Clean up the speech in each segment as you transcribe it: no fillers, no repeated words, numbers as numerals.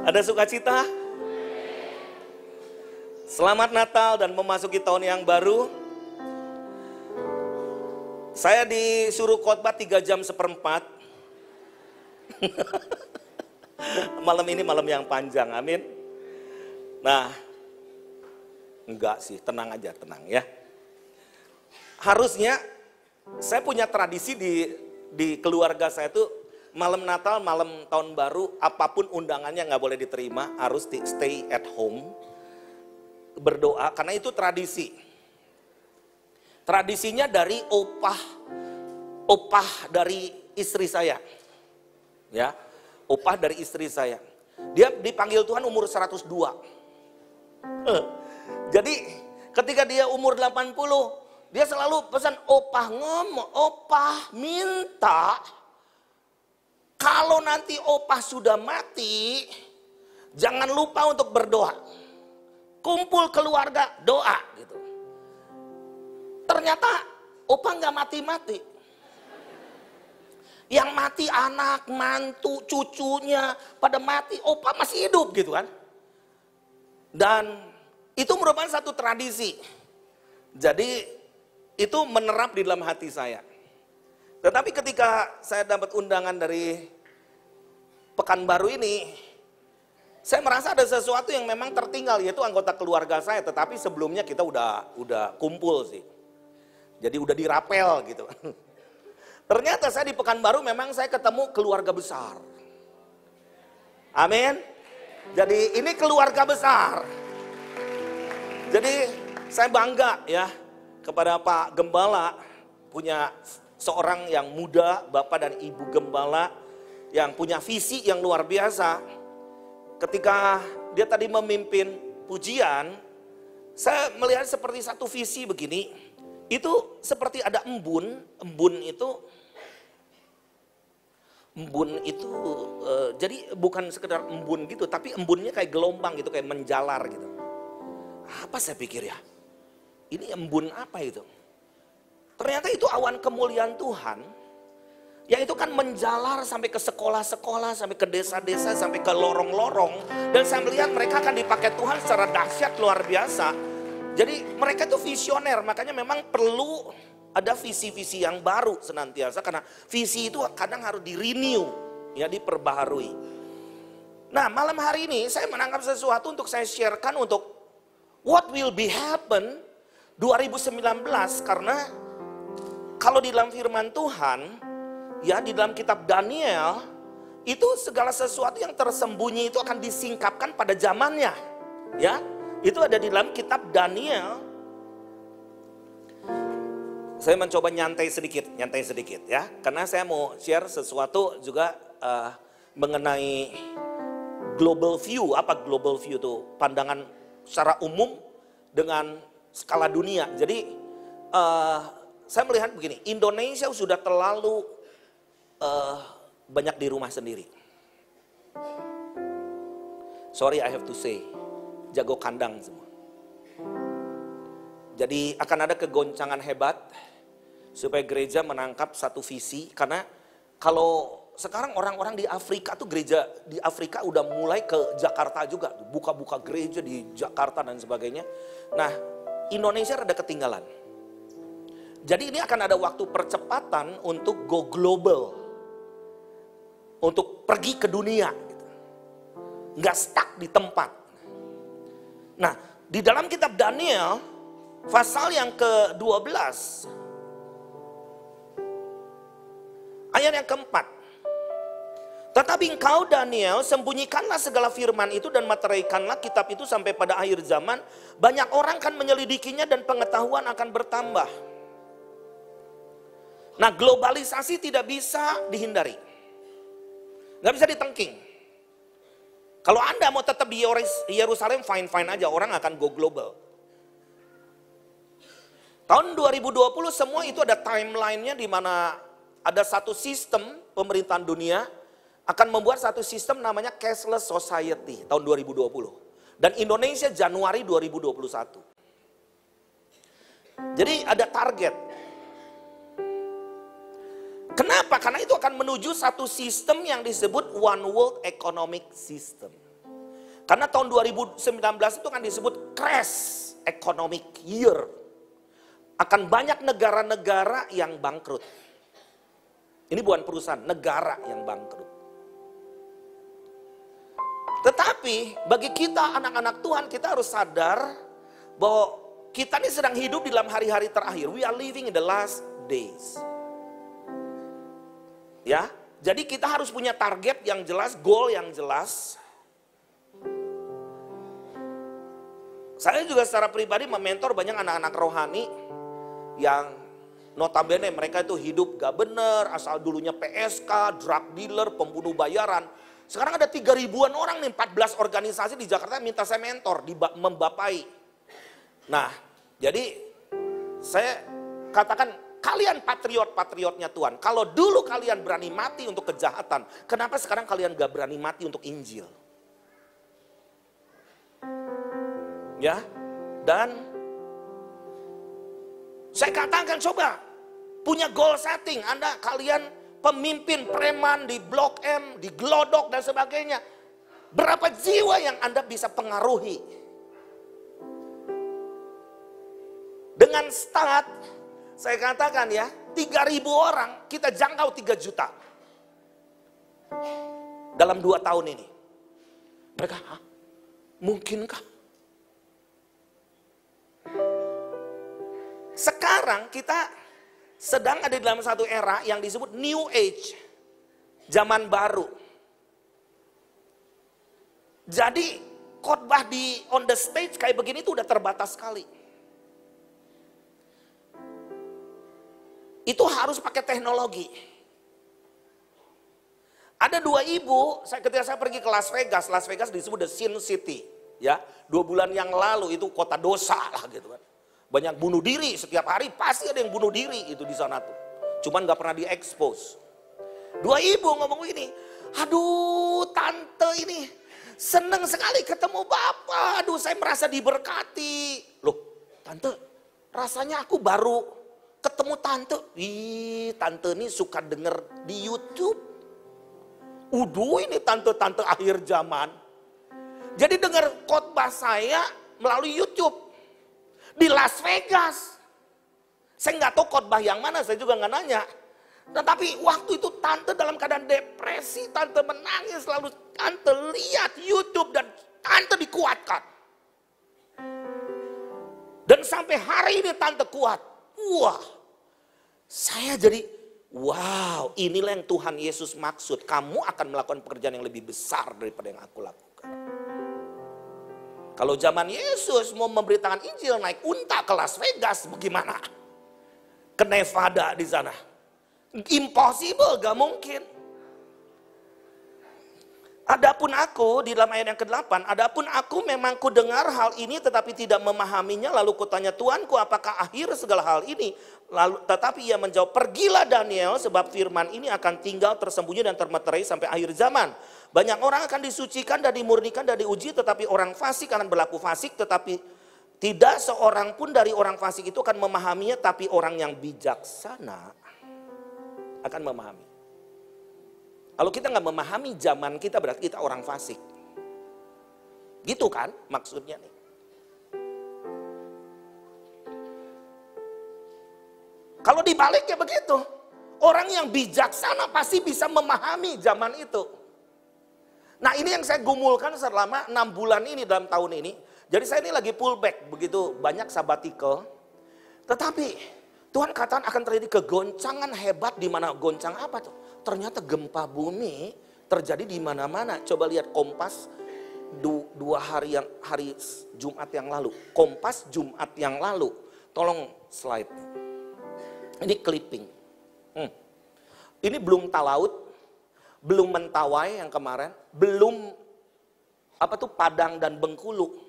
Ada sukacita? Selamat Natal dan memasuki tahun yang baru. Saya disuruh khotbah 3 jam seperempat. Malam ini malam yang panjang, amin. Nah, enggak sih, tenang aja, tenang ya. Harusnya saya punya tradisi di keluarga saya tuh malam Natal, malam tahun baru, apapun undangannya nggak boleh diterima, harus stay at home, berdoa, karena itu tradisi. Tradisinya dari opah dari istri saya, ya, opah dari istri saya. Dia dipanggil Tuhan umur 102. Jadi ketika dia umur 80, dia selalu pesan opah ngomong, opah minta. Kalau nanti opah sudah mati, jangan lupa untuk berdoa. Kumpul keluarga, doa gitu. Ternyata opah nggak mati-mati. Yang mati anak, mantu, cucunya pada mati, opah masih hidup gitu kan. Dan itu merupakan satu tradisi. Jadi itu menerap di dalam hati saya. Tetapi ketika saya dapat undangan dari Pekanbaru ini, saya merasa ada sesuatu yang memang tertinggal, yaitu anggota keluarga saya. Tetapi sebelumnya kita udah kumpul sih. Jadi udah dirapel gitu. Ternyata saya di Pekanbaru memang saya ketemu keluarga besar. Amin. Jadi ini keluarga besar. Jadi saya bangga ya kepada Pak Gembala, punya seorang yang muda, Bapak dan Ibu Gembala yang punya visi yang luar biasa. Ketika dia tadi memimpin pujian, saya melihat seperti satu visi begini. Itu seperti ada embun itu jadi bukan sekedar embun gitu, tapi embunnya kayak gelombang gitu, kayak menjalar gitu. Apa saya pikir ya? Ini embun apa itu? Ternyata itu awan kemuliaan Tuhan, yang itu kan menjalar sampai ke sekolah-sekolah, sampai ke desa-desa, sampai ke lorong-lorong. Dan saya melihat mereka akan dipakai Tuhan secara dahsyat luar biasa. Jadi mereka itu visioner, makanya memang perlu ada visi-visi yang baru senantiasa. Karena visi itu kadang harus di-renew, ya, diperbaharui. Nah, malam hari ini saya menangkap sesuatu untuk saya sharekan untuk what will be happen 2019, karena kalau di dalam firman Tuhan, ya di dalam kitab Daniel, itu segala sesuatu yang tersembunyi itu akan disingkapkan pada zamannya. Ya, itu ada di dalam kitab Daniel. Saya mencoba nyantai sedikit ya. Karena saya mau share sesuatu juga mengenai global view. Apa global view itu? Pandangan secara umum dengan skala dunia. Jadi saya melihat begini, Indonesia sudah terlalu banyak di rumah sendiri. Sorry I have to say, jago kandang semua. Jadi akan ada kegoncangan hebat supaya gereja menangkap satu visi. Karena kalau sekarang orang-orang di Afrika tuh, gereja di Afrika udah mulai ke Jakarta juga, buka-buka gereja di Jakarta dan sebagainya. Nah, Indonesia rada ketinggalan. Jadi ini akan ada waktu percepatan untuk go global. Untuk pergi ke dunia. Nggak stuck di tempat. Nah, di dalam kitab Daniel, pasal yang ke-12, ayat yang keempat. Tetapi engkau Daniel, sembunyikanlah segala firman itu dan meteraikanlah kitab itu sampai pada akhir zaman. Banyak orang akan menyelidikinya dan pengetahuan akan bertambah. Nah, globalisasi tidak bisa dihindari. Nggak bisa ditengking. Kalau Anda mau tetap di Yerusalem, fine-fine aja, orang akan go global. Tahun 2020 semua itu ada timeline-nya, di mana ada satu sistem pemerintahan dunia akan membuat satu sistem namanya cashless society tahun 2020. Dan Indonesia Januari 2021. Jadi ada target. Kenapa? Karena itu akan menuju satu sistem yang disebut One World Economic System. Karena tahun 2019 itu kan disebut crash economic year. Akan banyak negara-negara yang bangkrut. Ini bukan perusahaan, negara yang bangkrut. Tetapi bagi kita anak-anak Tuhan, kita harus sadar bahwa kita ini sedang hidup di dalam hari-hari terakhir. We are living in the last days. Ya, jadi kita harus punya target yang jelas, goal yang jelas. Saya juga secara pribadi mementor banyak anak-anak rohani yang notabene mereka itu hidup gak bener, asal dulunya PSK, drug dealer, pembunuh bayaran. Sekarang ada 3.000-an orang nih, 14 organisasi di Jakarta minta saya mentor, membapai. Nah, jadi saya katakan kalian patriot-patriotnya Tuhan. Kalau dulu kalian berani mati untuk kejahatan, kenapa sekarang kalian gak berani mati untuk Injil? Ya, dan saya katakan coba punya goal setting. Kalian pemimpin preman di Blok M, di Glodok dan sebagainya. Berapa jiwa yang Anda bisa pengaruhi? Dengan start, saya katakan ya, 3.000 orang kita jangkau 3 juta. Dalam 2 tahun ini. Mereka, mungkinkah? Sekarang kita sedang ada dalam satu era yang disebut New Age, zaman baru. Jadi khotbah di on the stage kayak begini itu udah terbatas sekali. Itu harus pakai teknologi. Ada 2 ibu, ketika saya pergi ke Las Vegas disebut the Sin City, ya. 2 bulan yang lalu itu kota dosa lah gitu kan. Banyak bunuh diri, setiap hari pasti ada yang bunuh diri itu di sana tuh. Cuman gak pernah diekspos. 2 ibu ngomong begini, aduh tante ini seneng sekali ketemu bapak, aduh saya merasa diberkati. Loh tante, rasanya aku baru ketemu tante. Ih, tante ini suka denger di YouTube. Ini tante-tante akhir zaman. Jadi dengar khotbah saya melalui YouTube. Di Las Vegas. Saya nggak tahu khotbah yang mana, saya juga nggak nanya. Tetapi waktu itu tante dalam keadaan depresi, tante menangis, lalu tante lihat YouTube dan tante dikuatkan. Dan sampai hari ini tante kuat. Wah, saya jadi, wow, inilah yang Tuhan Yesus maksud. Kamu akan melakukan pekerjaan yang lebih besar daripada yang aku lakukan. Kalau zaman Yesus mau memberitakan Injil naik unta ke Las Vegas, bagaimana? Ke Nevada di sana. Impossible, gak mungkin. Adapun aku, di dalam ayat yang ke-8, adapun aku memang ku dengar hal ini tetapi tidak memahaminya, lalu kutanya Tuanku apakah akhir segala hal ini? Tetapi ia menjawab, pergilah Daniel sebab firman ini akan tinggal tersembunyi dan termeterai sampai akhir zaman. Banyak orang akan disucikan dan dimurnikan dan diuji, tetapi orang fasik akan berlaku fasik, tetapi tidak seorang pun dari orang fasik itu akan memahaminya, tapi orang yang bijaksana akan memahami. Kalau kita nggak memahami zaman kita, berarti kita orang fasik. Gitu kan maksudnya nih. Kalau dibaliknya begitu, orang yang bijaksana pasti bisa memahami zaman itu. Nah ini yang saya gumulkan selama 6 bulan ini dalam tahun ini. Jadi saya ini lagi pullback, begitu banyak sabbatical. Tetapi Tuhan katakan akan terjadi kegoncangan hebat, di mana goncang apa tuh? Ternyata gempa bumi terjadi di mana-mana. Coba lihat Kompas 2 hari Jumat yang lalu. Kompas Jumat yang lalu. Tolong slide. Ini clipping. Ini belum Talaut, belum Mentawai yang kemarin, belum Padang dan Bengkulu.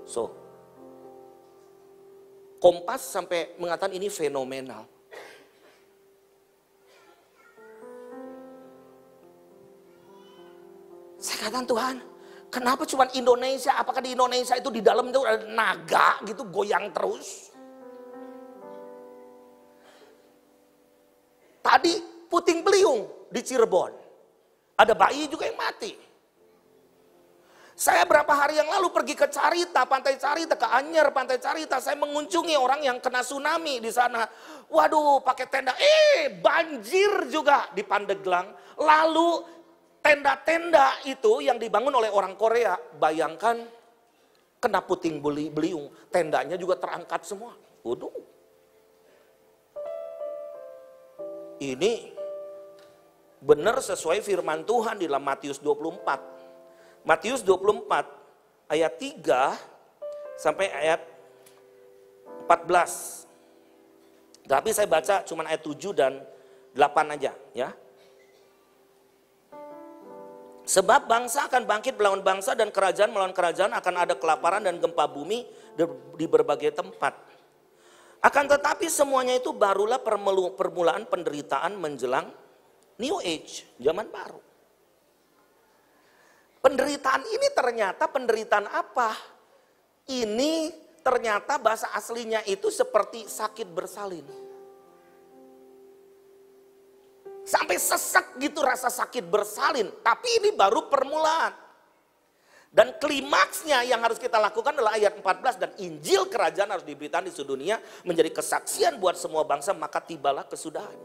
So, Kompas sampai mengatakan ini fenomenal. Saya katakan Tuhan, kenapa cuma Indonesia? Apakah di Indonesia itu di dalam itu ada naga gitu goyang terus? Tadi Puting Beliung di Cirebon, ada bayi juga yang mati. Saya berapa hari yang lalu pergi ke Carita, Pantai Carita, ke Anyer, Pantai Carita. Saya mengunjungi orang yang kena tsunami di sana. Waduh, pakai tenda. Banjir juga di Pandeglang. Lalu tenda-tenda itu yang dibangun oleh orang Korea. Bayangkan kena puting beliung. Tendanya juga terangkat semua. Waduh. Ini benar sesuai firman Tuhan di dalam Matius 24. Matius 24 ayat 3 sampai ayat 14. Tapi saya baca cuma ayat 7 dan 8 aja ya. Sebab bangsa akan bangkit melawan bangsa dan kerajaan melawan kerajaan, akan ada kelaparan dan gempa bumi di berbagai tempat. Akan tetapi semuanya itu barulah permulaan penderitaan menjelang New Age, zaman baru. Penderitaan ini ternyata penderitaan apa? Ini ternyata bahasa aslinya itu seperti sakit bersalin. Sampai sesek gitu rasa sakit bersalin. Tapi ini baru permulaan. Dan klimaksnya yang harus kita lakukan adalah ayat 14. Dan Injil kerajaan harus diberitakan di seluruh dunia menjadi kesaksian buat semua bangsa, maka tibalah kesudahan.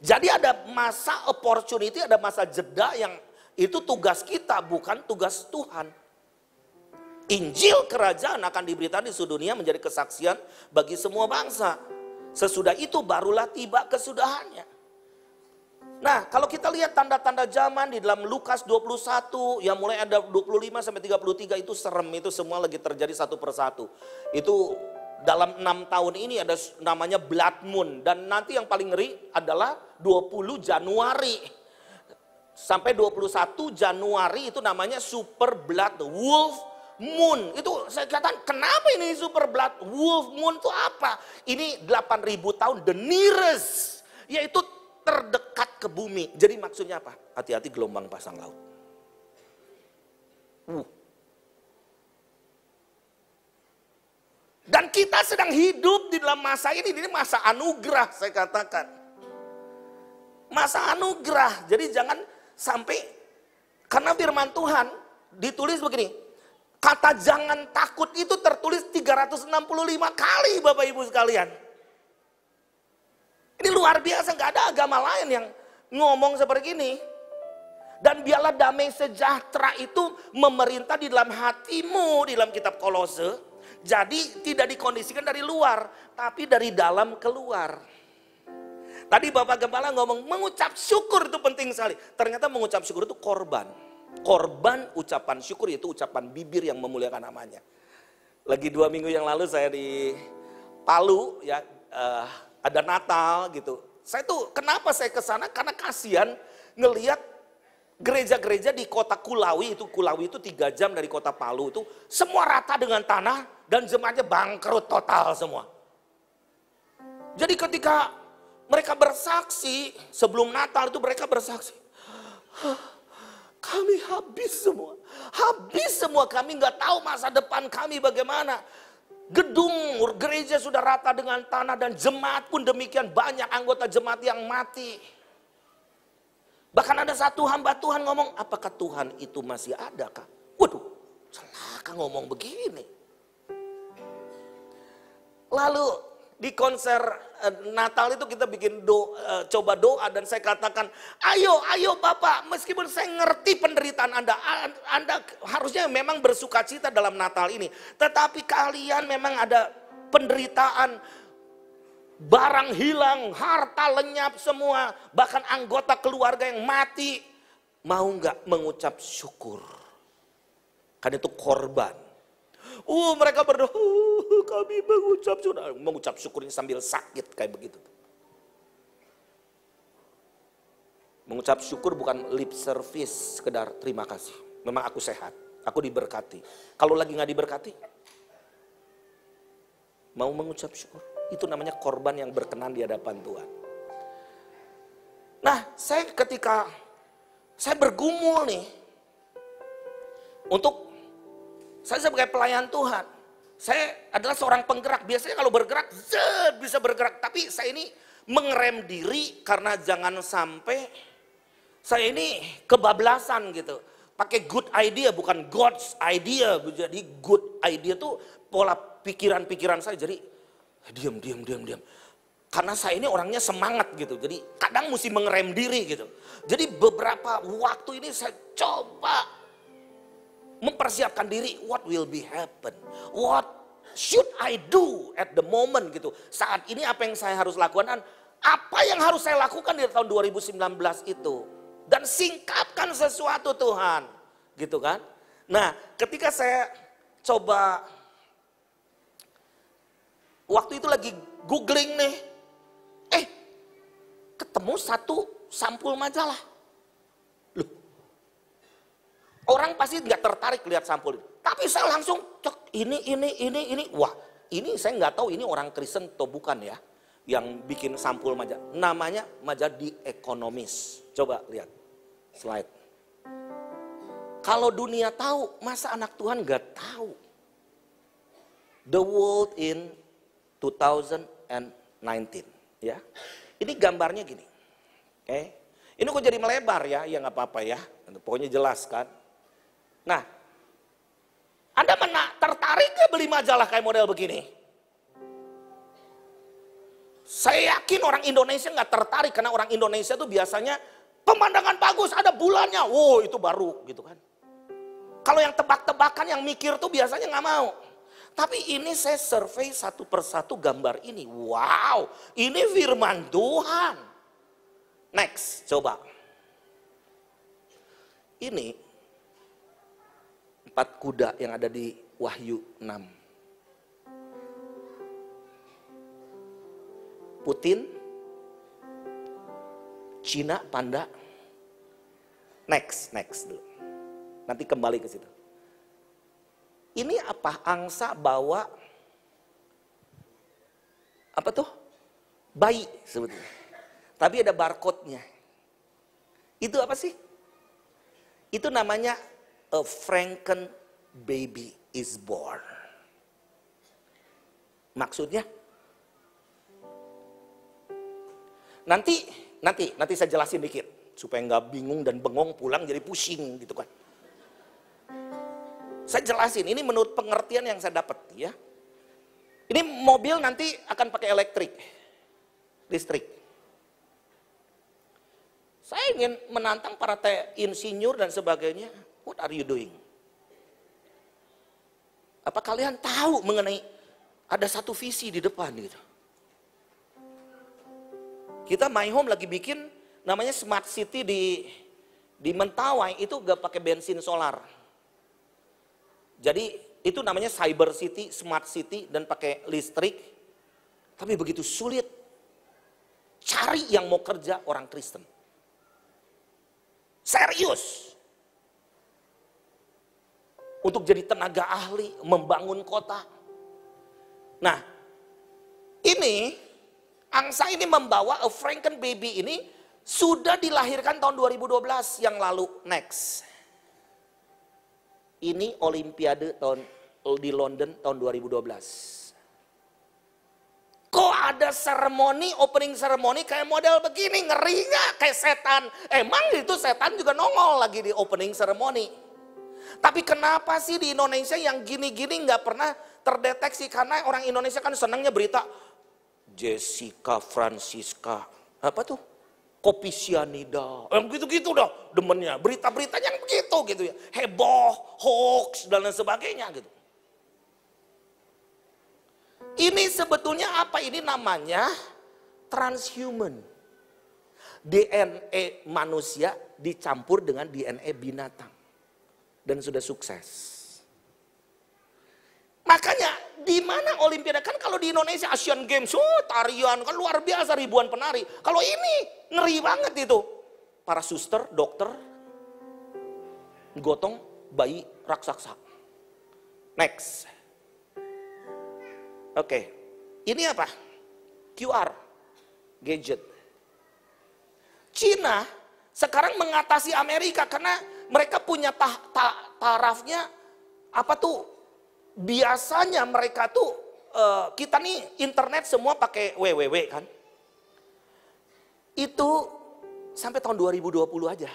Jadi ada masa opportunity, ada masa jeda yang itu tugas kita, bukan tugas Tuhan. Injil kerajaan akan diberitakan di seluruh dunia menjadi kesaksian bagi semua bangsa. Sesudah itu barulah tiba kesudahannya. Nah, kalau kita lihat tanda-tanda zaman di dalam Lukas 21 yang mulai ada 25 sampai 33 itu serem, itu semua lagi terjadi satu persatu. Itu dalam 6 tahun ini ada namanya Blood Moon, dan nanti yang paling ngeri adalah 20 Januari. Sampai 21 Januari itu namanya Super Blood Wolf Moon. Itu saya katakan, kenapa ini Super Blood Wolf Moon itu apa? Ini 8.000 tahun, the nearest, yaitu terdekat ke bumi. Jadi maksudnya apa? Hati-hati gelombang pasang laut. Dan kita sedang hidup di dalam masa ini masa anugerah, saya katakan. Masa anugerah, jadi jangan sampai, karena firman Tuhan ditulis begini, kata jangan takut itu tertulis 365 kali Bapak Ibu sekalian. Ini luar biasa, gak ada agama lain yang ngomong seperti ini. Dan biarlah damai sejahtera itu memerintah di dalam hatimu, di dalam kitab Kolose. Jadi tidak dikondisikan dari luar, tapi dari dalam keluar. Tadi Bapak Gembala ngomong mengucap syukur itu penting sekali. Ternyata mengucap syukur itu korban. Korban ucapan syukur itu ucapan bibir yang memuliakan namanya. Lagi 2 minggu yang lalu saya di Palu ya, ada Natal gitu. Saya tuh kenapa saya ke sana? Karena kasihan ngelihat gereja-gereja di kota Kulawi itu 3 jam dari kota Palu itu semua rata dengan tanah dan jemaatnya bangkrut total semua. Jadi ketika mereka bersaksi, sebelum Natal itu mereka bersaksi, kami habis semua, kami nggak tahu masa depan kami bagaimana. Gedung gereja sudah rata dengan tanah dan jemaat pun demikian, banyak anggota jemaat yang mati. Bahkan ada satu hamba Tuhan ngomong, apakah Tuhan itu masih ada kah? Waduh, celaka ngomong begini. Lalu di konser Natal itu kita bikin coba doa, dan saya katakan, ayo Bapak, meskipun saya ngerti penderitaan Anda harusnya memang bersuka cita dalam Natal ini. Tetapi kalian memang ada penderitaan, barang hilang, harta lenyap semua, bahkan anggota keluarga yang mati. Mau nggak mengucap syukur? Kan itu korban. Mereka berdoa, kami mengucap syukur ini sambil sakit kayak begitu. Mengucap syukur bukan lip service, sekedar terima kasih. Memang aku sehat, aku diberkati. Kalau lagi nggak diberkati, mau mengucap syukur. Itu namanya korban yang berkenan di hadapan Tuhan. Nah, ketika saya bergumul nih, saya sebagai pelayan Tuhan, saya adalah seorang penggerak. Biasanya kalau bergerak, bisa bergerak. Tapi saya ini mengerem diri karena jangan sampai saya ini kebablasan gitu. Pakai good idea, bukan God's idea. Jadi good idea tuh pola pikiran-pikiran saya. Jadi diam. Karena saya ini orangnya semangat gitu. Jadi kadang mesti mengerem diri gitu. Jadi beberapa waktu ini saya coba mempersiapkan diri. What will be happen? What should I do at the moment gitu. Saat ini apa yang saya harus lakukan. Dan apa yang harus saya lakukan di tahun 2019 itu. Dan singkapkan sesuatu Tuhan. Gitu kan. Nah ketika saya coba. Waktu itu lagi googling nih. Ketemu satu sampul majalah. Loh. Orang pasti nggak tertarik lihat sampul itu. Tapi saya langsung cek ini. Wah ini saya nggak tahu ini orang Kristen atau bukan ya. Yang bikin sampul majalah. Namanya majalah The Economist. Coba lihat slide. Kalau dunia tahu, masa anak Tuhan nggak tahu. The World in 2019. Ya. Ini gambarnya gini. Oke. Ini kok jadi melebar ya, ya nggak apa-apa ya. Pokoknya jelas kan. Nah, Anda tertarik ke beli majalah kayak model begini? Saya yakin orang Indonesia nggak tertarik karena orang Indonesia tuh biasanya pemandangan bagus, ada bulannya, wow itu baru gitu kan. Kalau yang tebak-tebakan, yang mikir tuh biasanya nggak mau. Tapi ini saya survei satu persatu gambar ini. Wow, ini firman Tuhan. Next, coba. Ini 4 kuda yang ada di Wahyu 6. Putin, Cina, panda. Next dulu. Nanti kembali ke situ. Ini apa? Angsa bawa apa tuh? Bayi sebetulnya. Tapi ada barcode-nya. Itu apa sih? Itu namanya a Franken baby is born. Maksudnya? Nanti saya jelasin dikit supaya nggak bingung dan bengong pulang jadi pusing gitu kan. Saya jelasin, ini menurut pengertian yang saya dapat ya. Ini mobil nanti akan pakai listrik. Saya ingin menantang para insinyur dan sebagainya. What are you doing? Apa kalian tahu mengenai ada satu visi di depan gitu? Kita My Home lagi bikin namanya Smart City di Mentawai itu gak pakai bensin solar. Jadi itu namanya Cyber City, Smart City dan pakai listrik. Tapi begitu sulit cari yang mau kerja orang Kristen. Serius. Untuk jadi tenaga ahli, membangun kota. Nah, ini angsa ini membawa a Franken baby ini sudah dilahirkan tahun 2012 yang lalu. Next. Ini Olimpiade di London tahun 2012. Kok ada seremoni, opening seremoni kayak model begini, ngeri gak? Kayak setan. Emang itu setan juga nongol lagi di opening seremoni. Tapi kenapa sih di Indonesia yang gini-gini gak pernah terdeteksi? Karena orang Indonesia kan senangnya berita Jessica Francisca, apa tuh? Kopi sianida, gitu-gitu dah demennya. Berita-beritanya yang begitu gitu ya. Heboh, hoax dan lain sebagainya gitu. Ini sebetulnya apa? Ini namanya transhuman. DNA manusia dicampur dengan DNA binatang. Dan sudah sukses. Makanya di mana Olimpiade? Kan kalau di Indonesia Asian Games, tarian kan luar biasa ribuan penari. Kalau ini ngeri banget itu. Para suster, dokter, gotong bayi raksasa. Next. Oke. Ini apa? QR. Gadget. Cina sekarang mengatasi Amerika karena mereka punya tarafnya apa tuh? Biasanya mereka tuh kita nih internet semua pakai www kan. Itu sampai tahun 2020 aja.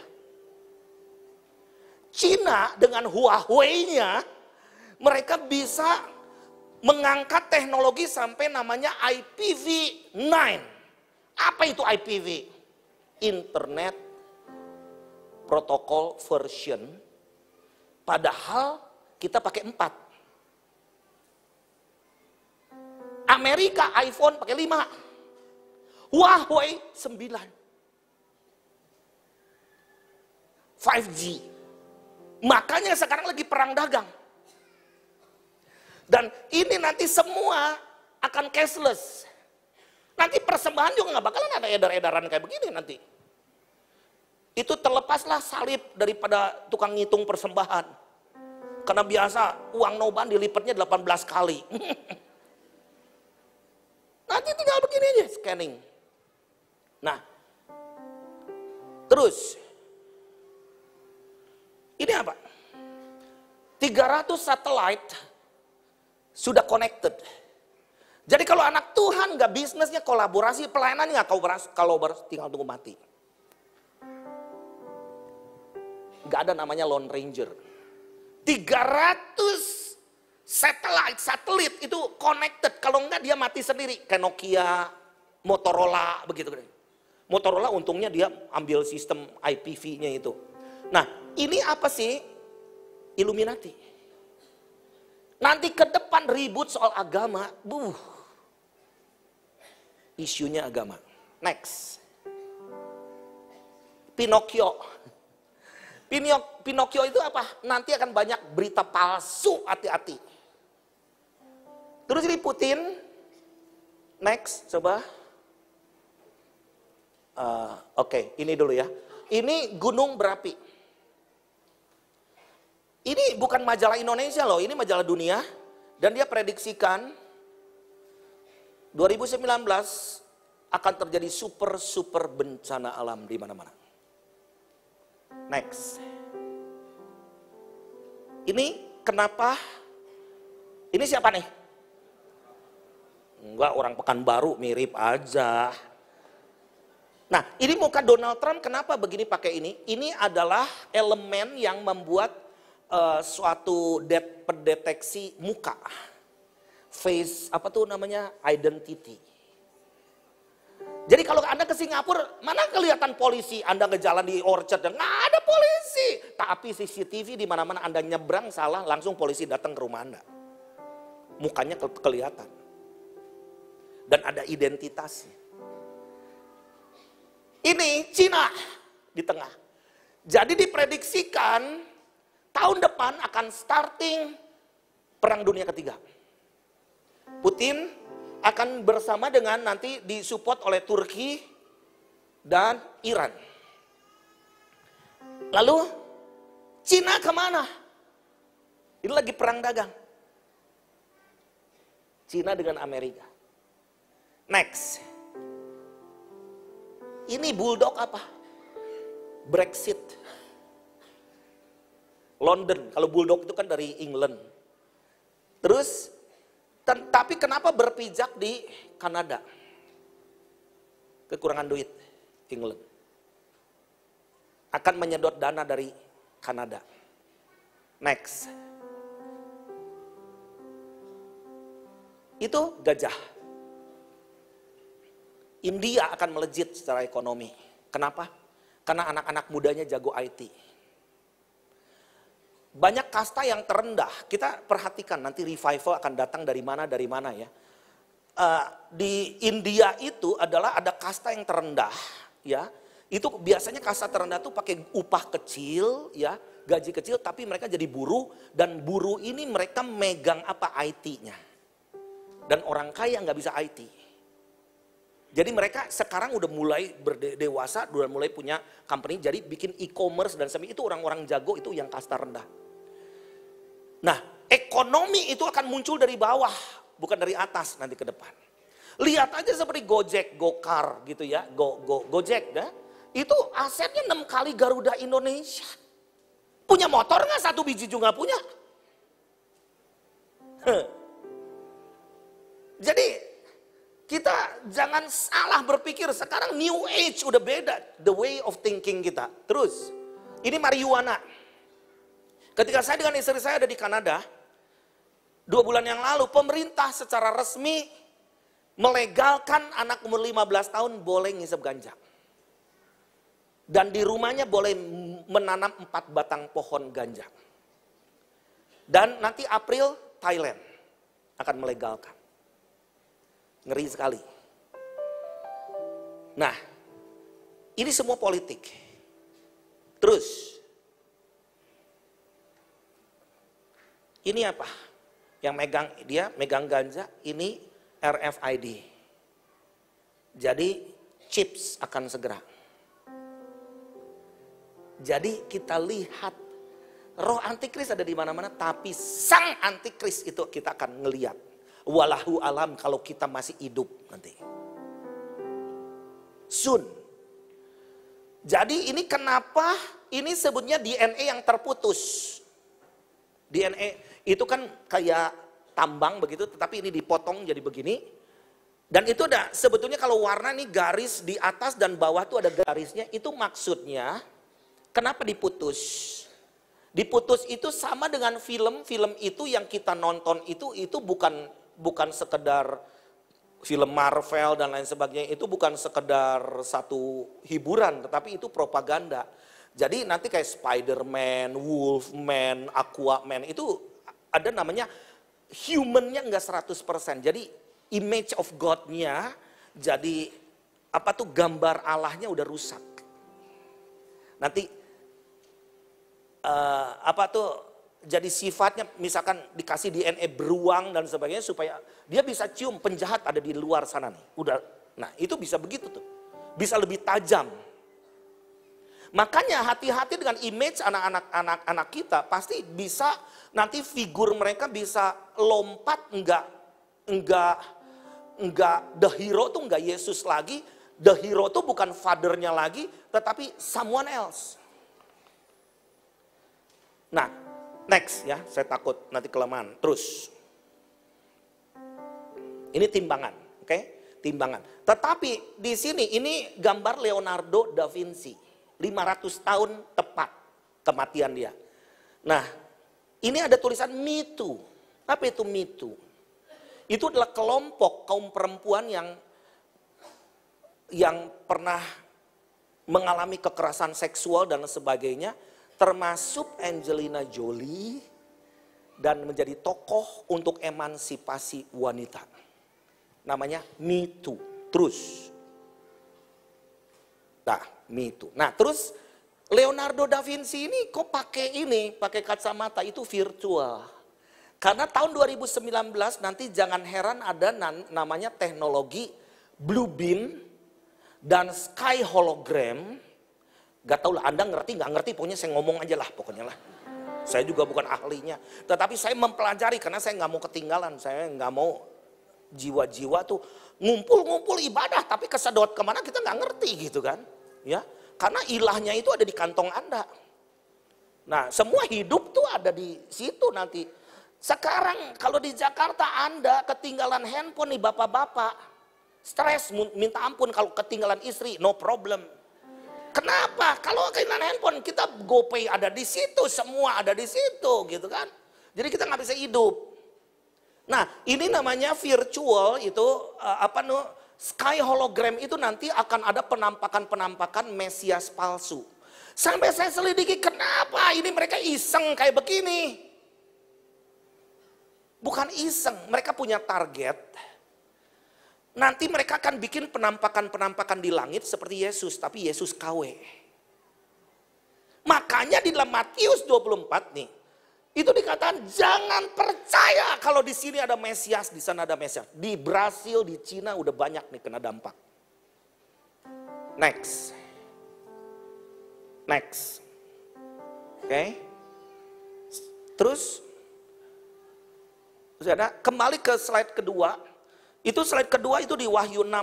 Cina dengan Huawei-nya, mereka bisa mengangkat teknologi sampai namanya IPv9. Apa itu IPv? Internet Protocol Version. Padahal kita pakai 4. Amerika iPhone pakai 5. Huawei 9. 5G. Makanya sekarang lagi perang dagang. Dan ini nanti semua akan cashless. Nanti persembahan juga nggak bakalan ada edar-edaran kayak begini nanti. Itu terlepaslah salib daripada tukang ngitung persembahan. Karena biasa uang noban dilipatnya 18 kali. Nanti tinggal begini aja, scanning. Nah, terus. Ini apa? 300 satellite sudah connected. Jadi kalau anak Tuhan nggak bisnisnya kolaborasi, pelayanannya nggak kolaborasi, tinggal tunggu mati. Nggak ada namanya Lone Ranger. 300 satelit itu connected. Kalau enggak dia mati sendiri. Kayak Nokia, Motorola, begitu. Motorola untungnya dia ambil sistem IPv-nya itu. Nah, ini apa sih? Illuminati. Nanti ke depan ribut soal agama. Isunya agama. Next. Pinocchio. Pinocchio itu apa? Nanti akan banyak berita palsu, hati-hati. Terus ini Putin. Next, coba. Oke, ini dulu ya. Ini gunung berapi. Ini bukan majalah Indonesia loh, ini majalah dunia. Dan dia prediksikan 2019 akan terjadi super bencana alam di mana-mana. Next. Ini kenapa? Ini siapa nih? Enggak, orang Pekanbaru, mirip aja. Nah, ini muka Donald Trump kenapa begini pakai ini? Ini adalah elemen yang membuat suatu pendeteksi muka. Face, apa tuh namanya? Identity. Jadi kalau Anda ke Singapura, mana kelihatan polisi? Anda ngejalan di Orchard, nggak ada polisi. Tapi CCTV di mana-mana Anda nyebrang salah, langsung polisi datang ke rumah Anda. Mukanya kelihatan. Dan ada identitasnya. Ini Cina di tengah. Jadi diprediksikan tahun depan akan starting Perang Dunia Ketiga. Putin akan bersama dengan nanti disupport oleh Turki dan Iran. Lalu Cina kemana? Ini lagi perang dagang. Cina dengan Amerika. Next. Ini bulldog apa? Brexit. London, kalau bulldog itu kan dari England. Terus, tapi kenapa berpijak di Kanada? Kekurangan duit, England. Akan menyedot dana dari Kanada. Next. Itu gajah. India akan melejit secara ekonomi. Kenapa? Karena anak-anak mudanya jago IT. Banyak kasta yang terendah. Kita perhatikan nanti revival akan datang dari mana ya. Di India itu adalah ada kasta yang terendah ya. Itu biasanya kasta terendah tuh pakai upah kecil ya, gaji kecil tapi mereka jadi buruh dan buruh ini mereka megang apa IT-nya. Dan orang kaya nggak bisa IT. Jadi mereka sekarang udah mulai berdewasa, udah mulai punya company, jadi bikin e-commerce dan sebagainya. Itu orang-orang jago, itu yang kasta rendah. Nah, ekonomi itu akan muncul dari bawah, bukan dari atas nanti ke depan. Lihat aja seperti Gojek, Gokar gitu ya, Gojek ya. Itu asetnya 6 kali Garuda Indonesia. Punya motor nggak? 1 biji juga punya. Jadi kita jangan salah berpikir, sekarang new age udah beda, the way of thinking kita. Terus, ini marijuana. Ketika saya dengan istri saya ada di Kanada, 2 bulan yang lalu pemerintah secara resmi melegalkan anak umur 15 tahun boleh ngisep ganja. Dan di rumahnya boleh menanam 4 batang pohon ganja. Dan nanti April Thailand akan melegalkan. Ngeri sekali. Nah, ini semua politik. Terus, ini apa? Yang megang ganja, ini RFID. Jadi chips akan segera. Jadi kita lihat roh antikris ada di mana-mana, tapi sang antikris itu kita akan ngelihat. Walahu alam kalau kita masih hidup nanti. Soon. Jadi ini kenapa ini sebutnya DNA yang terputus. DNA itu kan kayak tambang begitu, tetapi ini dipotong jadi begini. Dan itu ada sebetulnya kalau warna nih garis di atas dan bawah tuh ada garisnya. Itu maksudnya kenapa diputus? Diputus itu sama dengan film-film itu yang kita nonton itu bukan sekedar film Marvel dan lain sebagainya. Itu bukan sekedar satu hiburan, tetapi itu propaganda. Jadi nanti kayak Spider-Man, Wolfman, Aquaman itu ada namanya human-nya enggak 100%. Jadi image of God-nya jadi gambar Allahnya udah rusak. Nanti jadi sifatnya misalkan dikasih DNA beruang dan sebagainya supaya dia bisa cium penjahat ada di luar sana nih. Nah itu bisa begitu tuh. Bisa lebih tajam. Makanya hati-hati dengan image anak-anak kita, pasti bisa nanti figur mereka bisa lompat enggak the hero tuh enggak Yesus lagi, the hero tuh bukan fathernya lagi, tetapi someone else. Nah, next ya, saya takut nanti kelemahan. Terus, ini timbangan, oke? Timbangan. Tetapi di sini ini gambar Leonardo da Vinci. 500 tahun tepat kematian dia. Nah, ini ada tulisan Me Too. Apa itu Me Too? Itu adalah kelompok kaum perempuan yang pernah mengalami kekerasan seksual dan sebagainya, termasuk Angelina Jolie, dan menjadi tokoh untuk emansipasi wanita. Namanya Me Too. Terus. Nah, Me Too. Nah, terus Leonardo da Vinci ini kok pakai kacamata itu virtual. Karena tahun 2019 nanti jangan heran ada namanya teknologi blue beam dan sky hologram. Gak tau lah Anda ngerti nggak ngerti, pokoknya saya ngomong aja lah pokoknya lah. Saya juga bukan ahlinya. Tetapi saya mempelajari karena saya nggak mau ketinggalan. Saya nggak mau jiwa-jiwa tuh ngumpul-ngumpul ibadah tapi kesedot kemana kita nggak ngerti gitu kan. Ya, karena ilahnya itu ada di kantong Anda. Nah, semua hidup tuh ada di situ nanti. Sekarang kalau di Jakarta Anda ketinggalan handphone nih bapak-bapak, stres minta ampun. Kalau ketinggalan istri, no problem. Kenapa? Kalau ketinggalan handphone, kita GoPay ada di situ, semua ada di situ gitu kan. Jadi kita nggak bisa hidup. Nah, ini namanya virtual itu sky hologram itu nanti akan ada penampakan-penampakan Mesias palsu. Sampai saya selidiki kenapa ini mereka iseng kayak begini. Bukan iseng, mereka punya target. Nanti mereka akan bikin penampakan-penampakan di langit seperti Yesus, tapi Yesus KW. Makanya di dalam Matius 24 nih, itu dikatakan jangan percaya kalau di sini ada Mesias, di sana ada Mesias. Di Brasil, di Cina udah banyak nih kena dampak. Next. Oke. Terus ada kembali ke slide kedua. Itu slide kedua itu di Wahyu 6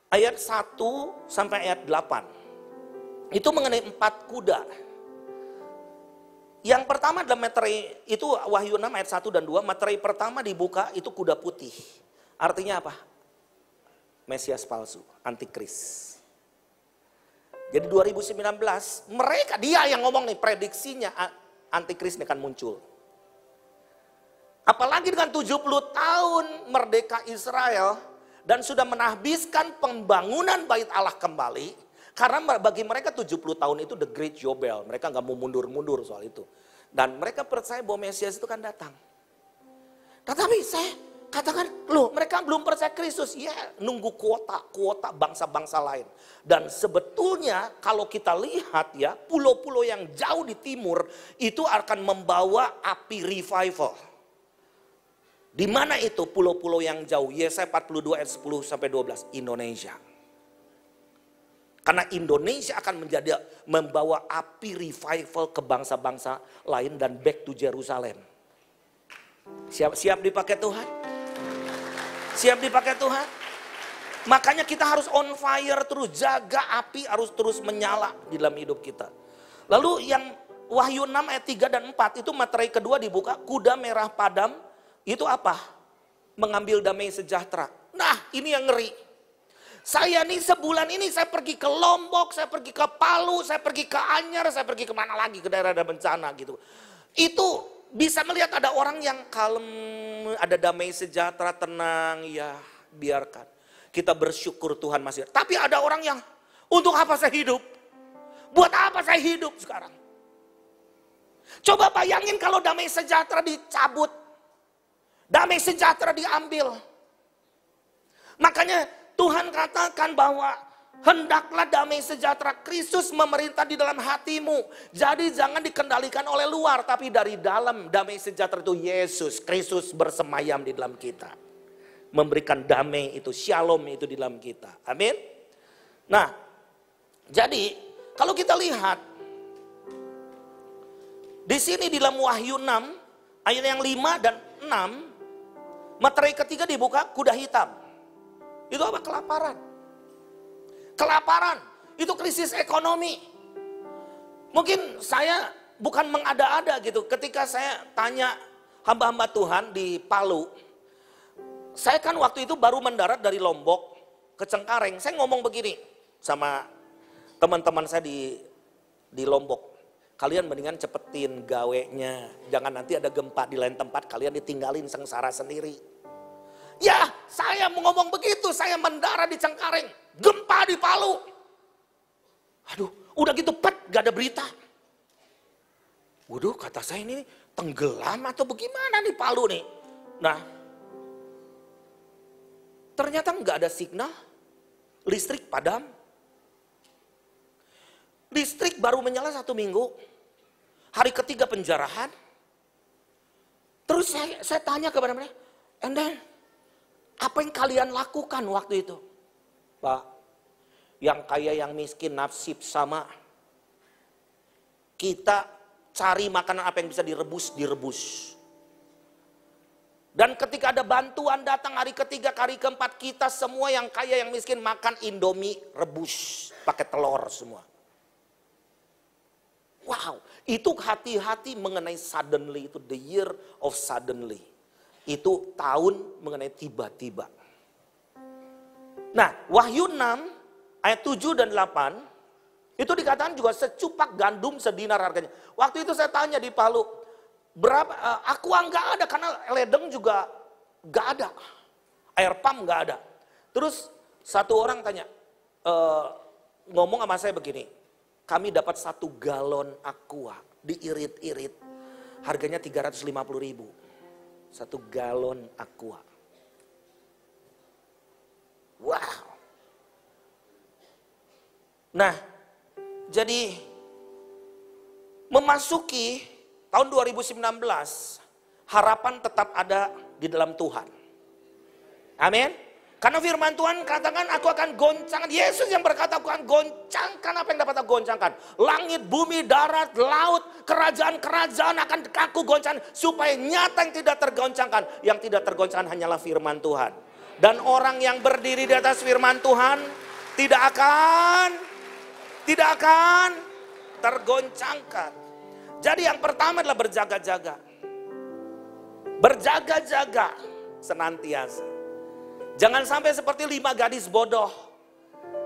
ayat 1 sampai ayat 8. Itu mengenai 4 kuda. Yang pertama adalah materai, itu Wahyu 6 ayat 1 dan 2, materai pertama dibuka itu kuda putih. Artinya apa? Mesias palsu, antikris. Jadi 2019 mereka, dia yang ngomong nih prediksinya, antikris akan muncul. Apalagi dengan 70 tahun merdeka Israel dan sudah menghabiskan pembangunan bait Allah kembali. Karena bagi mereka 70 tahun itu the great Yobel. Mereka nggak mau mundur-mundur soal itu. Dan mereka percaya bahwa Mesias itu kan datang. Tetapi saya katakan, loh mereka belum percaya Kristus. Ya nunggu kuota bangsa-bangsa lain. Dan sebetulnya kalau kita lihat ya, pulau-pulau yang jauh di timur itu akan membawa api revival. Di mana itu pulau-pulau yang jauh? Yesaya 42 ayat 10 sampai 12, Indonesia. Karena Indonesia akan membawa api revival ke bangsa-bangsa lain dan back to Jerusalem. Siap dipakai Tuhan? Siap dipakai Tuhan? Makanya kita harus on fire terus, jaga api harus terus menyala di dalam hidup kita. Lalu yang Wahyu 6 ayat 3 dan 4 itu materai kedua dibuka, kuda merah padam, itu apa? Mengambil damai sejahtera. Nah ini yang ngeri. Saya nih sebulan ini saya pergi ke Lombok, saya pergi ke Palu, saya pergi ke Anyer, saya pergi kemana lagi ke daerah ada bencana gitu. Itu bisa melihat ada orang yang kalem, ada damai sejahtera, tenang, ya biarkan. Kita bersyukur Tuhan masih. Tapi ada orang yang, untuk apa saya hidup? Buat apa saya hidup sekarang? Coba bayangin kalau damai sejahtera dicabut. Damai sejahtera diambil. Makanya Tuhan katakan bahwa hendaklah damai sejahtera Kristus memerintah di dalam hatimu. Jadi jangan dikendalikan oleh luar, tapi dari dalam damai sejahtera itu Yesus Kristus bersemayam di dalam kita. Memberikan damai itu, shalom itu di dalam kita. Amin. Nah, jadi kalau kita lihat di sini di dalam Wahyu 6 ayat yang 5 dan 6, materai ketiga dibuka, kuda hitam. Itu apa? Kelaparan. Kelaparan, itu krisis ekonomi. Mungkin saya bukan mengada-ada gitu. Ketika saya tanya hamba-hamba Tuhan di Palu. Saya kan waktu itu baru mendarat dari Lombok ke Cengkareng. Saya ngomong begini sama teman-teman saya di Lombok. Kalian mendingan cepetin gawenya. Jangan nanti ada gempa di lain tempat, kalian ditinggalin sengsara sendiri. Ya, saya mau ngomong begitu, saya mendarat di Cengkareng, gempa di Palu. Aduh, udah gitu gak ada berita. Waduh, kata saya ini tenggelam atau bagaimana nih Palu nih. Nah, ternyata gak ada signal, listrik padam. Listrik baru menyala 1 minggu, hari ketiga penjarahan. Terus saya tanya kepada mereka, and then, apa yang kalian lakukan waktu itu? Pak, yang kaya yang miskin nasib sama. Kita cari makanan apa yang bisa direbus. Dan ketika ada bantuan datang hari ketiga, hari keempat, kita semua yang kaya yang miskin makan Indomie rebus. Pakai telur semua. Wow, itu hati-hati mengenai suddenly, itu the year of suddenly. Itu tahun mengenai tiba-tiba. Nah, Wahyu 6 ayat 7 dan 8 itu dikatakan juga secupak gandum sedinar harganya. Waktu itu saya tanya di Palu, berapa? Aqua nggak ada karena ledeng juga nggak ada, air pump nggak ada. Terus satu orang tanya, ngomong sama saya begini, kami dapat 1 galon aqua diirit-irit, harganya 350.000. 1 galon aqua. Wow. Nah, jadi memasuki tahun 2019, harapan tetap ada di dalam Tuhan. Amin. Karena firman Tuhan katakan aku akan goncangkan. Yesus yang berkata aku akan goncangkan apa yang dapat aku goncangkan. Langit, bumi, darat, laut, kerajaan-kerajaan akan aku goncangkan. Supaya nyata yang tidak tergoncangkan. Yang tidak tergoncangkan hanyalah firman Tuhan. Dan orang yang berdiri di atas firman Tuhan tidak akan tergoncangkan. Jadi yang pertama adalah berjaga-jaga. Berjaga-jaga senantiasa. Jangan sampai seperti 5 gadis bodoh.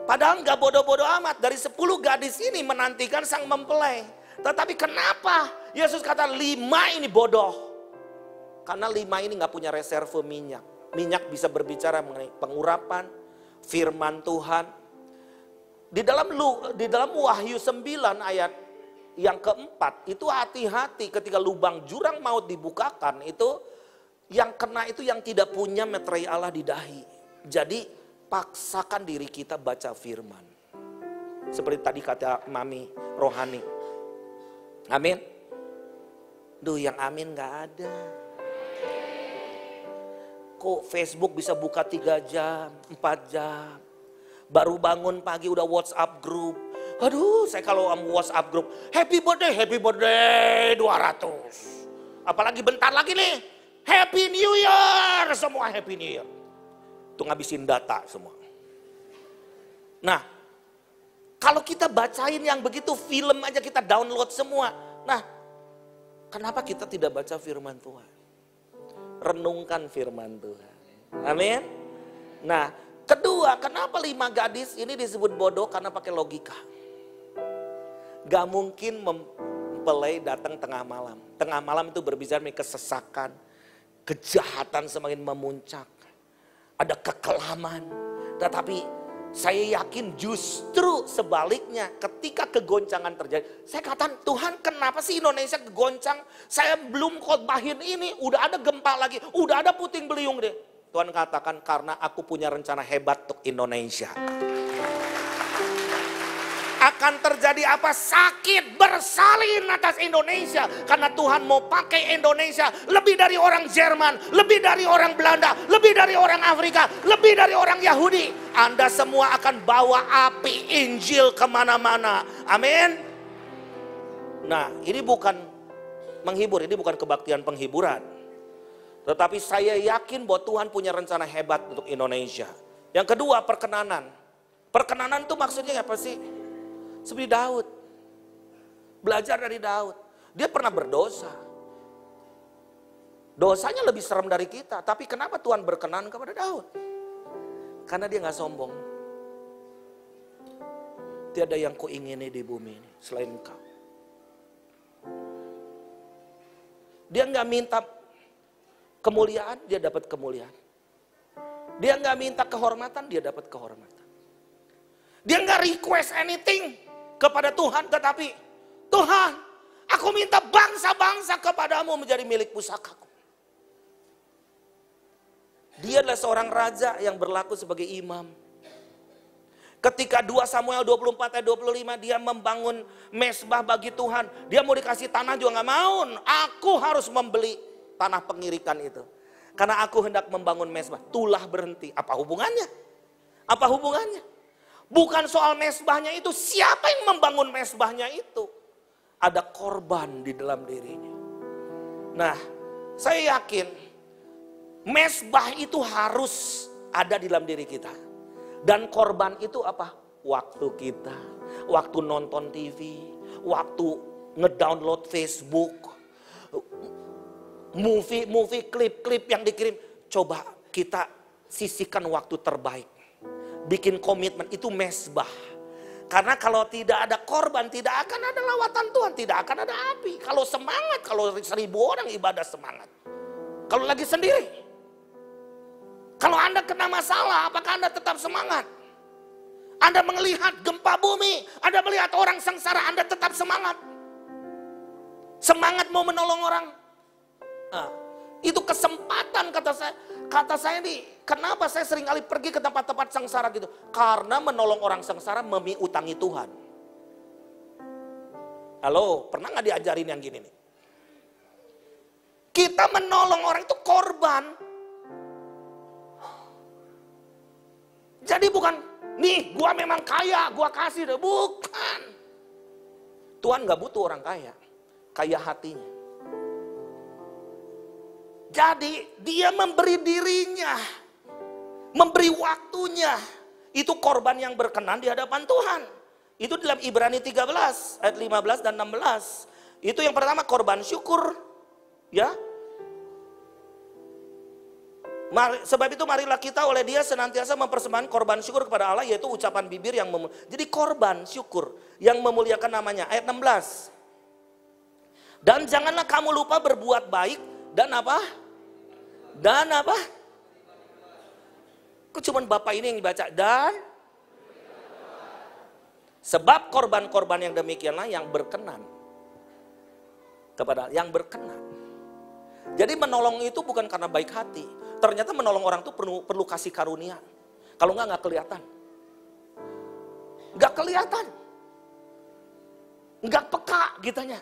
Padahal nggak bodoh-bodoh amat. Dari 10 gadis ini menantikan sang mempelai. Tetapi kenapa Yesus kata 5 ini bodoh. Karena 5 ini gak punya reserve minyak. Minyak bisa berbicara mengenai pengurapan, firman Tuhan. Di dalam Wahyu 9 ayat yang keempat, itu hati-hati ketika lubang jurang maut dibukakan, itu yang kena itu yang tidak punya meterai Allah di dahi. Jadi paksakan diri kita baca firman. Seperti tadi kata Mami rohani. Amin. Duh, yang amin gak ada. Kok Facebook bisa buka 3 jam, 4 jam. Baru bangun pagi udah WhatsApp group. Aduh, saya kalau WhatsApp group, happy birthday 200. Apalagi bentar lagi nih, Happy New Year, semua Happy New Year. Itu ngabisin data semua. Nah, kalau kita bacain yang begitu, film aja kita download semua. Nah, kenapa kita tidak baca firman Tuhan? Renungkan firman Tuhan. Amin. Nah, kedua, kenapa 5 gadis ini disebut bodoh? Karena pakai logika. Gak mungkin mempelai datang tengah malam. Tengah malam itu berbicara mengenai kesesakan, kejahatan semakin memuncak. Ada kekelaman. Tetapi saya yakin justru sebaliknya ketika kegoncangan terjadi. Saya katakan, Tuhan kenapa sih Indonesia kegoncang? Saya belum khotbahin ini, udah ada gempa lagi, udah ada puting beliung deh. Tuhan katakan karena aku punya rencana hebat untuk Indonesia. Akan terjadi apa? Sakit bersalin atas Indonesia. Karena Tuhan mau pakai Indonesia lebih dari orang Jerman, lebih dari orang Belanda, lebih dari orang Afrika, lebih dari orang Yahudi. Anda semua akan bawa api Injil kemana-mana. Amin. Nah, ini bukan menghibur, ini bukan kebaktian penghiburan. Tetapi saya yakin bahwa Tuhan punya rencana hebat untuk Indonesia. Yang kedua, perkenanan. Perkenanan itu maksudnya apa sih? Seperti Daud. Belajar dari Daud. Dia pernah berdosa. Dosanya lebih serem dari kita. Tapi kenapa Tuhan berkenan kepada Daud? Karena dia gak sombong. Tiada yang ku ingini di bumi ini selain engkau. Dia gak minta kemuliaan, dia dapat kemuliaan. Dia gak minta kehormatan, dia dapat kehormatan. Dia gak request anything kepada Tuhan, tetapi Tuhan, aku minta bangsa-bangsa kepadamu menjadi milik pusakaku. Dia adalah seorang raja yang berlaku sebagai imam. Ketika 2 Samuel 24 ayat 25 dia membangun mesbah bagi Tuhan. Dia mau dikasih tanah juga gak mau. Aku harus membeli tanah pengirikan itu. Karena aku hendak membangun mesbah. Tulah berhenti. Apa hubungannya? Apa hubungannya? Bukan soal mesbahnya itu, siapa yang membangun mesbahnya itu? Ada korban di dalam dirinya. Nah, saya yakin mesbah itu harus ada di dalam diri kita. Dan korban itu apa? Waktu kita, waktu nonton TV, waktu ngedownload Facebook, movie, klip-klip yang dikirim. Coba kita sisihkan waktu terbaik. Bikin komitmen, itu mesbah. Karena kalau tidak ada korban, tidak akan ada lawatan Tuhan, tidak akan ada api. Kalau semangat, kalau 1000 orang ibadah semangat. Kalau lagi sendiri. Kalau Anda kena masalah, apakah Anda tetap semangat? Anda melihat gempa bumi, Anda melihat orang sengsara, Anda tetap semangat. Semangat mau menolong orang. Nah, itu kesempatan kata saya. Kata saya nih, kenapa saya sering kali pergi ke tempat-tempat sengsara gitu? Karena menolong orang sengsara utangi Tuhan. Halo, pernah gak diajarin yang gini nih? Kita menolong orang itu korban. Jadi bukan, nih gua memang kaya, gua kasih deh. Bukan. Tuhan gak butuh orang kaya. Kaya hatinya. Jadi dia memberi dirinya, memberi waktunya. Itu korban yang berkenan di hadapan Tuhan. Itu dalam Ibrani 13 ayat 15 dan 16. Itu yang pertama korban syukur. Ya. Sebab itu marilah kita oleh dia senantiasa mempersembahkan korban syukur kepada Allah, yaitu ucapan bibir yang jadi korban syukur yang memuliakan namanya. Ayat 16. Dan janganlah kamu lupa berbuat baik dan apa? Dan apa? Kok cuman Bapak ini yang dibaca? Dan sebab korban-korban yang demikianlah yang berkenan kepada yang berkenan. Jadi menolong itu bukan karena baik hati. Ternyata menolong orang itu perlu kasih karunia. Kalau nggak kelihatan. Nggak kelihatan. Nggak peka gitanya.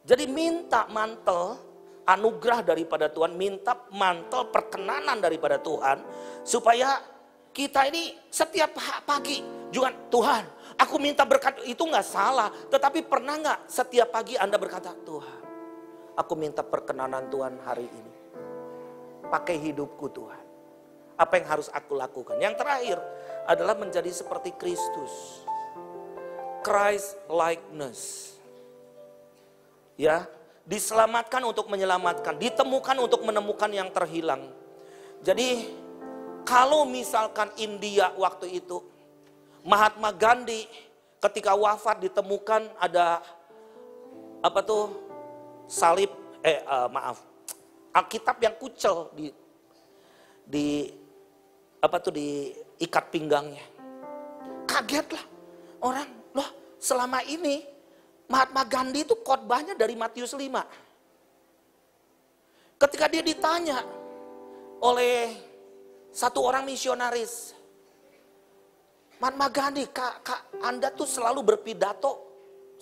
Jadi minta mantel anugerah daripada Tuhan, minta mantel perkenanan daripada Tuhan, supaya kita ini setiap pagi juga, Tuhan, aku minta berkat, itu nggak salah. Tetapi pernah nggak setiap pagi Anda berkata, Tuhan, aku minta perkenanan Tuhan hari ini. Pakai hidupku Tuhan. Apa yang harus aku lakukan? Yang terakhir adalah menjadi seperti Kristus. Christ likeness. Ya, diselamatkan untuk menyelamatkan, ditemukan untuk menemukan yang terhilang. Jadi kalau misalkan India waktu itu, Mahatma Gandhi ketika wafat ditemukan ada apa tuh salib, Alkitab yang kucel di apa tuh di ikat pinggangnya. Kagetlah orang, loh selama ini Mahatma Gandhi itu khotbahnya dari Matius 5. Ketika dia ditanya oleh satu orang misionaris, Mahatma Gandhi, kak Anda tuh selalu berpidato,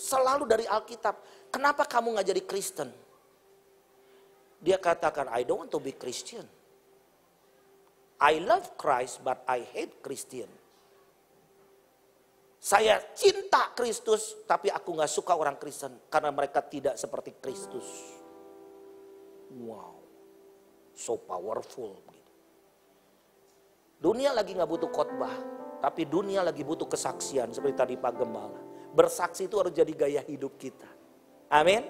selalu dari Alkitab. Kenapa kamu nggak jadi Kristen? Dia katakan, I don't want to be Christian. I love Christ, but I hate Christian. Saya cinta Kristus, tapi aku gak suka orang Kristen. Karena mereka tidak seperti Kristus. Wow, so powerful. Dunia lagi gak butuh khotbah, tapi dunia lagi butuh kesaksian. Seperti tadi Pak Gembala. Bersaksi itu harus jadi gaya hidup kita. Amin.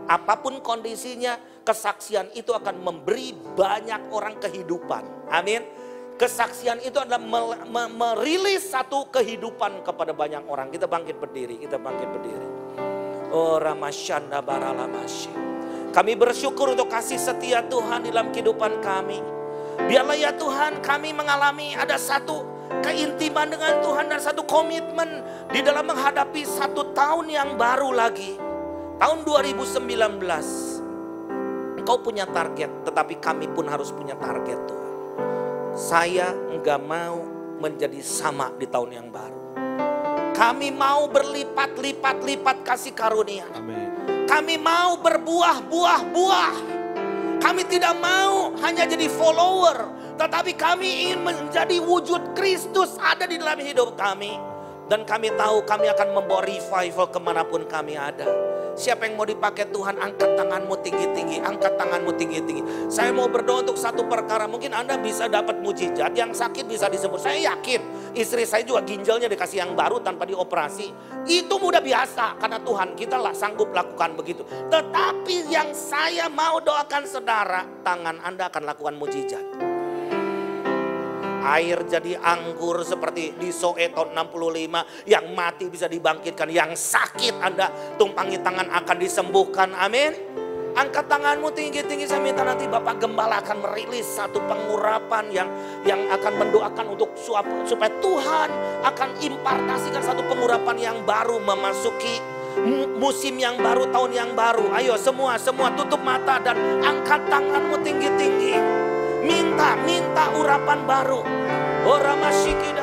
Apapun kondisinya, kesaksian itu akan memberi banyak orang kehidupan. Amin. Kesaksian itu adalah merilis satu kehidupan kepada banyak orang. Kita bangkit berdiri, kita bangkit berdiri. Oh Ramashanda Baralamasya. Kami bersyukur untuk kasih setia Tuhan di dalam kehidupan kami. Biarlah ya Tuhan kami mengalami ada satu keintiman dengan Tuhan dan satu komitmen di dalam menghadapi satu tahun yang baru lagi. Tahun 2019. Engkau punya target, tetapi kami pun harus punya target Tuhan. Saya enggak mau menjadi sama di tahun yang baru. Kami mau berlipat-lipat kasih karunia. Amin. Kami mau berbuah-buah-buah. Kami tidak mau hanya jadi follower, tetapi kami ingin menjadi wujud Kristus ada di dalam hidup kami. Dan kami tahu kami akan membawa revival kemanapun kami ada. Siapa yang mau dipakai Tuhan, angkat tanganmu tinggi-tinggi, angkat tanganmu tinggi-tinggi. Saya mau berdoa untuk satu perkara, mungkin Anda bisa dapat mujizat, yang sakit bisa disembuh. Saya yakin, istri saya juga ginjalnya dikasih yang baru tanpa dioperasi. Itu mudah biasa, karena Tuhan kita lah sanggup lakukan begitu. Tetapi yang saya mau doakan saudara, tangan Anda akan lakukan mujizat. Air jadi anggur seperti di Soeton 65. Yang mati bisa dibangkitkan. Yang sakit Anda tumpangi tangan akan disembuhkan. Amin. Angkat tanganmu tinggi-tinggi. Saya minta nanti Bapak Gembala akan merilis satu pengurapan yang akan mendoakan untuk supaya Tuhan akan impartasikan satu pengurapan yang baru memasuki musim yang baru, tahun yang baru. Ayo semua tutup mata dan angkat tanganmu tinggi-tinggi. Minta urapan baru. Orang masyikin